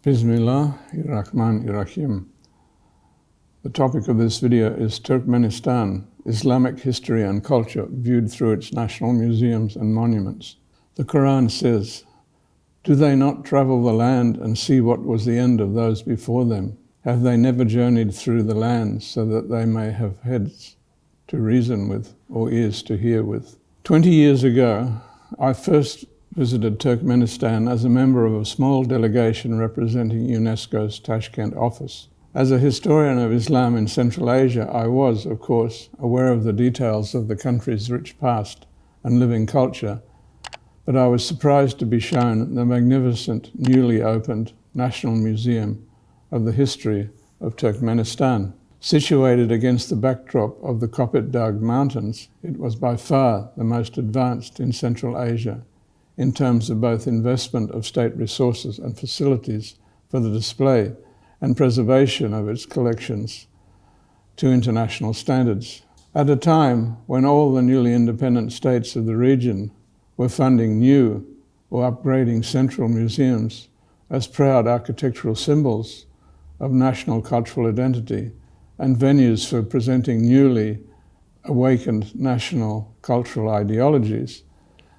Bismillahirrahmanirrahim. The topic of this video is Turkmenistan, Islamic history and culture viewed through its national museums and monuments. The Quran says, "Do they not travel the land and see what was the end of those before them? Have they never journeyed through the land so that they may have heads to reason with or ears to hear with?" 20 years ago, I first visited Turkmenistan as a member of a small delegation representing UNESCO's Tashkent office. As a historian of Islam in Central Asia, I was, of course, aware of the details of the country's rich past and living culture, but I was surprised to be shown the magnificent, newly opened National Museum of the History of Turkmenistan. Situated against the backdrop of the Kopet Dag Mountains, it was by far the most advanced in Central Asia in terms of both investment of state resources and facilities for the display and preservation of its collections to international standards. At a time when all the newly independent states of the region were funding new or upgrading central museums as proud architectural symbols of national cultural identity and venues for presenting newly awakened national cultural ideologies,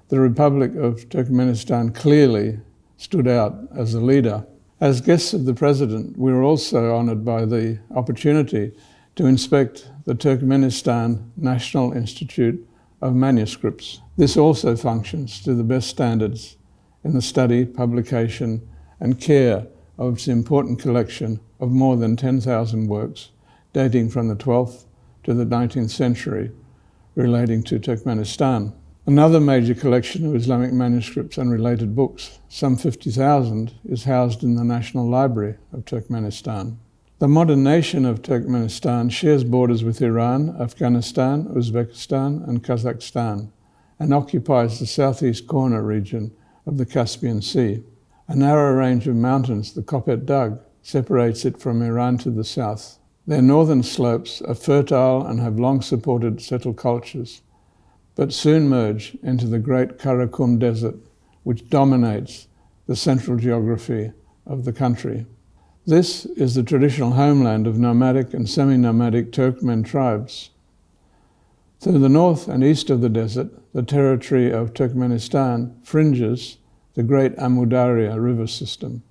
the Republic of Turkmenistan clearly stood out as a leader. As guests of the President, we were also honoured by the opportunity to inspect the Turkmenistan National Institute of Manuscripts. This also functions to the best standards in the study, publication and care of its important collection of more than 10,000 works dating from the 12th to the 19th century relating to Turkmenistan. Another major collection of Islamic manuscripts and related books, some 50,000, is housed in the National Library of Turkmenistan. The modern nation of Turkmenistan shares borders with Iran, Afghanistan, Uzbekistan and Kazakhstan, and occupies the southeast corner region of the Caspian Sea. A narrow range of mountains, the Kopet Dag, separates it from Iran to the south. Their northern slopes are fertile and have long supported settled cultures, but soon merge into the Great Karakum Desert, which dominates the central geography of the country. This is the traditional homeland of nomadic and semi-nomadic Turkmen tribes. To the north and east of the desert, the territory of Turkmenistan fringes the Great Amudarya river system.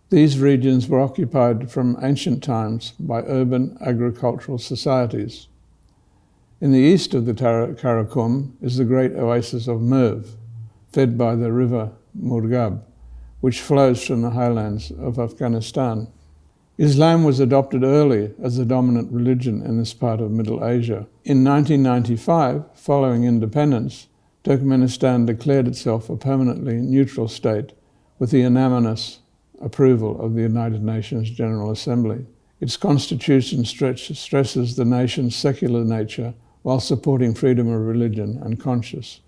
These regions were occupied from ancient times by urban agricultural societies. In the east of the Karakum is the great oasis of Merv, fed by the river Murgab, which flows from the highlands of Afghanistan. Islam was adopted early as the dominant religion in this part of Middle Asia. In 1995, following independence, Turkmenistan declared itself a permanently neutral state with the unanimous approval of the United Nations General Assembly. Its constitution stresses the nation's secular nature while supporting freedom of religion and conscience.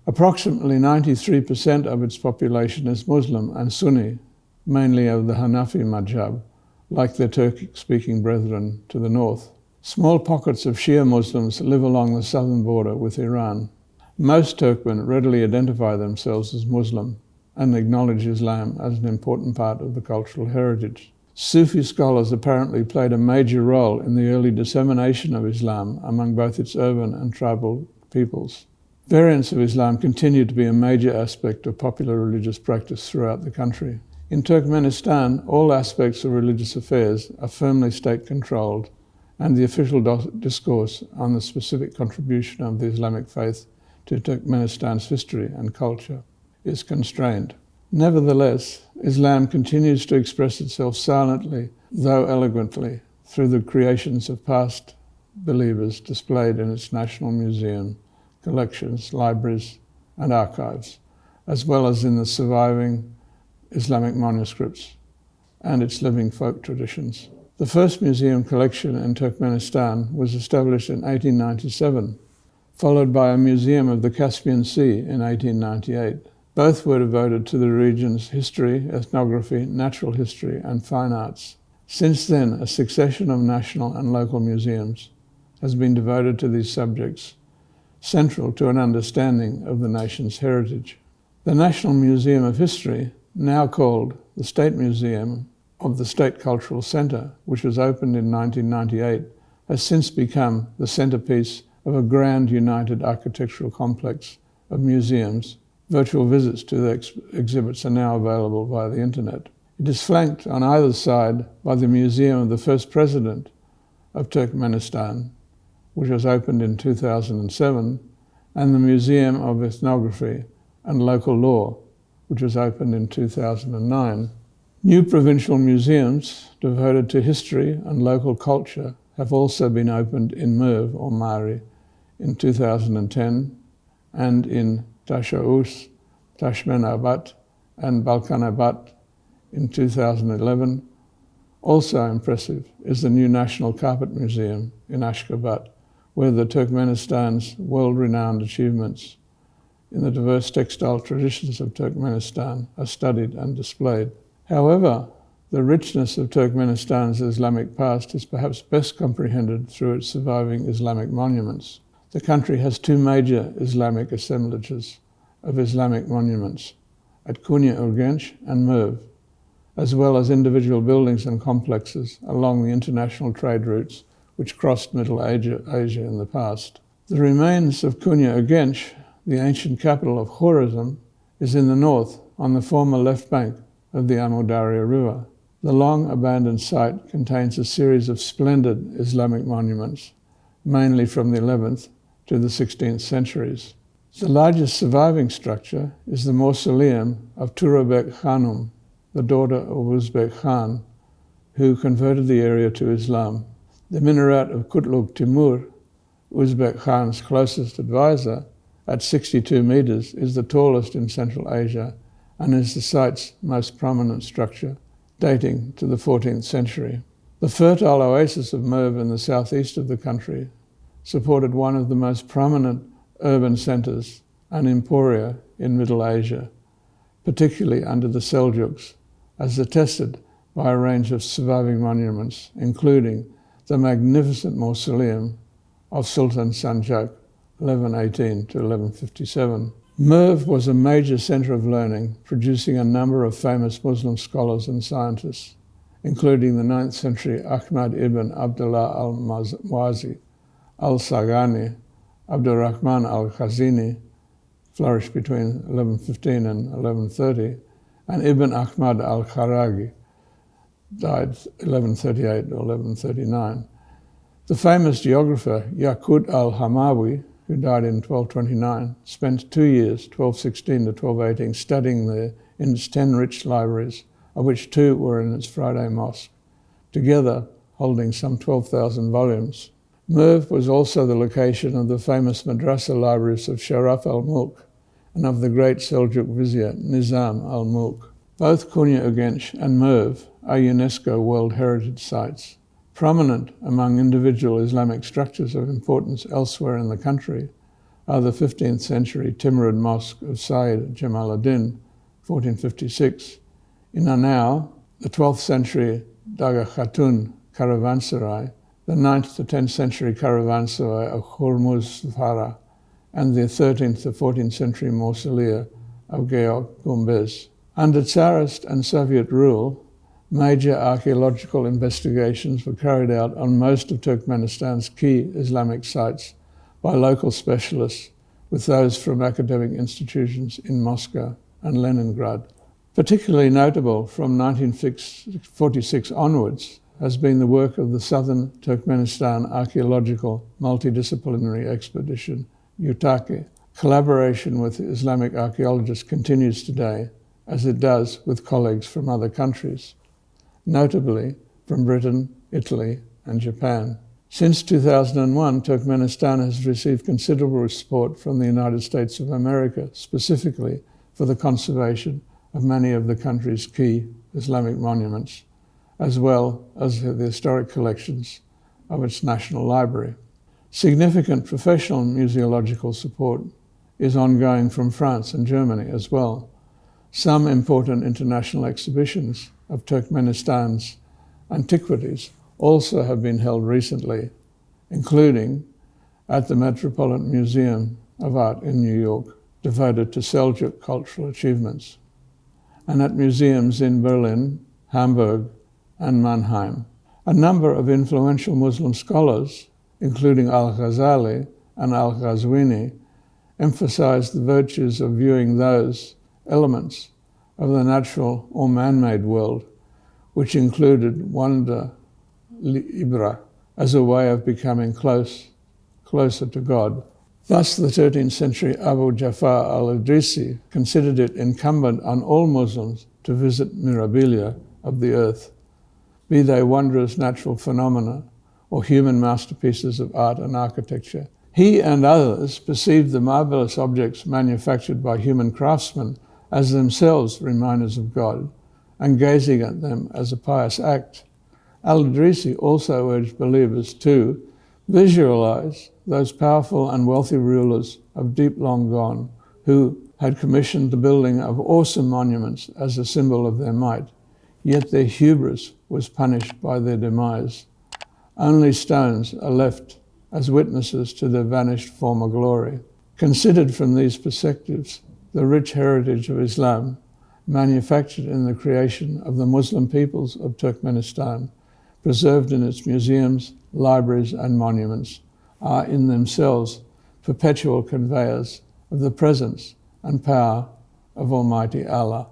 Approximately 93% of its population is Muslim and Sunni, mainly of the Hanafi madhab, like their Turkic-speaking brethren to the north. Small pockets of Shia Muslims live along the southern border with Iran. Most Turkmen readily identify themselves as Muslim and acknowledge Islam as an important part of the cultural heritage. Sufi scholars apparently played a major role in the early dissemination of Islam among both its urban and tribal peoples. Variants of Islam continue to be a major aspect of popular religious practice throughout the country. In Turkmenistan, all aspects of religious affairs are firmly state-controlled, and the official discourse on the specific contribution of the Islamic faith to Turkmenistan's history and culture is constrained. Nevertheless, Islam continues to express itself silently, though eloquently, through the creations of past believers displayed in its national museum, collections, libraries, and archives, as well as in the surviving Islamic manuscripts and its living folk traditions. The first museum collection in Turkmenistan was established in 1897, followed by a museum of the Caspian Sea in 1898. Both were devoted to the region's history, ethnography, natural history, and fine arts. Since then, a succession of national and local museums has been devoted to these subjects, central to an understanding of the nation's heritage. The National Museum of History now called the State Museum of the State Cultural Centre, which was opened in 1998, has since become the centrepiece of a grand united architectural complex of museums. Virtual visits to the exhibits are now available via the internet. It is flanked on either side by the Museum of the First President of Turkmenistan, which was opened in 2007, and the Museum of Ethnography and Local Law, which was opened in 2009. New provincial museums devoted to history and local culture have also been opened in Merv or Mari in 2010 and in Tashaus, Tashmenabat and Balkanabat in 2011. Also impressive is the new National Carpet Museum in Ashgabat, where the Turkmenistan's world-renowned achievements in the diverse textile traditions of Turkmenistan are studied and displayed. However, the richness of Turkmenistan's Islamic past is perhaps best comprehended through its surviving Islamic monuments. The country has two major Islamic assemblages of Islamic monuments at Konya Urgenç and Merv, as well as individual buildings and complexes along the international trade routes which crossed Middle Asia in the past. The remains of Konya Urgenç, the ancient capital of Khorasan, is in the north on the former left bank of the Amudarya River. The long abandoned site contains a series of splendid Islamic monuments, mainly from the 11th to the 16th centuries. The largest surviving structure is the mausoleum of Turabek Khanum, the daughter of Uzbek Khan, who converted the area to Islam. The minaret of Kutluk Timur, Uzbek Khan's closest advisor, at 62 meters, is the tallest in Central Asia and is the site's most prominent structure, dating to the 14th century. The fertile oasis of Merv in the southeast of the country supported one of the most prominent urban centres and emporia in Middle Asia, particularly under the Seljuks, as attested by a range of surviving monuments, including the magnificent mausoleum of Sultan Sanjak, 1118 to 1157. Merv was a major centre of learning, producing a number of famous Muslim scholars and scientists, including the 9th century Ahmad ibn Abdullah al-Mawazi, al-Sagani, Abdurrahman al-Khazini, flourished between 1115 and 1130, and Ibn Ahmad al-Kharagi, died 1138 or 1139. The famous geographer Yaqut al-Hamawi, who died in 1229, spent 2 years, 1216 to 1218, studying there in its 10 rich libraries, of which 2 were in its Friday mosque, together holding some 12,000 volumes. Merv was also the location of the famous madrasa libraries of Sharaf al-Mulk and of the great Seljuk vizier Nizam al-Mulk. Both Konya Urgenç and Merv are UNESCO World Heritage Sites. Prominent among individual Islamic structures of importance elsewhere in the country are the 15th century Timurid Mosque of Sayyid Jamaluddin, 1456, in Anau, the 12th century Daga Khatun Caravanserai, the 9th to 10th century Caravanserai of Hormuz Farah, and the 13th to 14th century Mausolea of Georg Gumbez. Under Tsarist and Soviet rule, major archaeological investigations were carried out on most of Turkmenistan's key Islamic sites by local specialists, with those from academic institutions in Moscow and Leningrad. Particularly notable from 1946 onwards has been the work of the Southern Turkmenistan Archaeological Multidisciplinary Expedition, UTAKE. Collaboration with Islamic archaeologists continues today, as it does with colleagues from other countries, notably from Britain, Italy, and Japan. Since 2001, Turkmenistan has received considerable support from the United States of America, specifically for the conservation of many of the country's key Islamic monuments, as well as the historic collections of its National Library. Significant professional museological support is ongoing from France and Germany as well. Some important international exhibitions of Turkmenistan's antiquities also have been held recently, including at the Metropolitan Museum of Art in New York, devoted to Seljuk cultural achievements. and at museums in Berlin, Hamburg, and Mannheim. A number of influential Muslim scholars, including al-Ghazali and al-Ghazwini, emphasized the virtues of viewing those elements of the natural or man-made world, which included wonder, ibra, as a way of becoming closer to God. Thus, the 13th century Abu Jafar al-Idrisi considered it incumbent on all Muslims to visit mirabilia of the earth, be they wondrous natural phenomena or human masterpieces of art and architecture. He and others perceived the marvelous objects manufactured by human craftsmen as themselves reminders of God, and gazing at them as a pious act. Al-Idrisi also urged believers to visualize those powerful and wealthy rulers of deep long gone who had commissioned the building of awesome monuments as a symbol of their might, yet their hubris was punished by their demise. Only stones are left as witnesses to their vanished former glory. Considered from these perspectives, the rich heritage of Islam, manufactured in the creation of the Muslim peoples of Turkmenistan, preserved in its museums, libraries, and monuments, are in themselves perpetual conveyors of the presence and power of Almighty Allah.